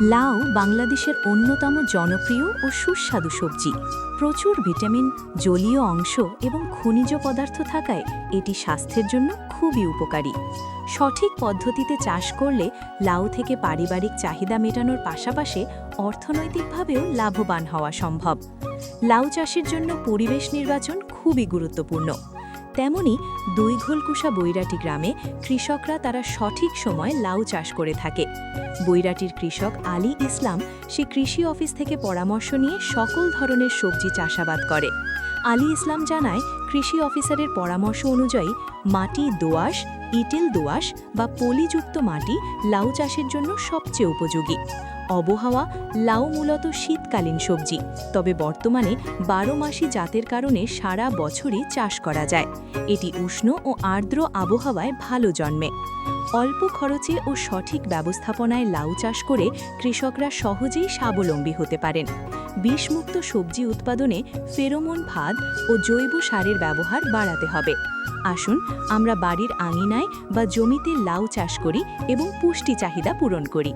লাউ বাংলাদেশের অন্যতম জনপ্রিয় ও সুস্বাদু সবজি। প্রচুর ভিটামিন, জলীয় অংশ এবং খনিজ পদার্থ থাকায় এটি স্বাস্থ্যের জন্য খুবই উপকারী। সঠিক পদ্ধতিতে চাষ করলে লাউ থেকে পারিবারিক চাহিদা মেটানোর পাশাপাশি অর্থনৈতিকভাবেও লাভবান হওয়া সম্ভব। লাউ চাষের জন্য পরিবেশ নির্বাচন খুবই গুরুত্বপূর্ণ। তেমনি দুইঘোলকুষা বৈরাটি গ্রামে কৃষকরা তারা সঠিক সময় লাউ চাষ করে থাকে। বৈরাটির কৃষক আলী ইসলাম সে কৃষি অফিস থেকে পরামর্শ নিয়ে সকল ধরনের সবজি চাষাবাদ করে। আলী ইসলাম জানায়, কৃষি অফিসারের পরামর্শ অনুযায়ী মাটি দোআঁশ, ইটেল দোআঁশ বা পলিযুক্ত মাটি লাউ চাষের জন্য সবচেয়ে উপযোগী। আবহাওয়া: লাউ মূলত শীতকালীন সবজি, তবে বর্তমানে 12 মাসি জাতের কারণে সারা বছরই চাষ করা যায়। এটি উষ্ণ ও আর্দ্র আবহাওয়ায় ভালো জন্মে। অল্প খরচে ও সঠিক ব্যবস্থাপনায় লাউ চাষ করে কৃষকরা সহজেই স্বাবলম্বী হতে পারেন। বিষমুক্ত সবজি উৎপাদনে ফেরোমন ফাঁদ ও জৈব সারের ব্যবহার বাড়াতে হবে। আসুন আমরা বাড়ির আঙিনায় বা জমিতে লাউ চাষ করি এবং পুষ্টি চাহিদা পূরণ করি।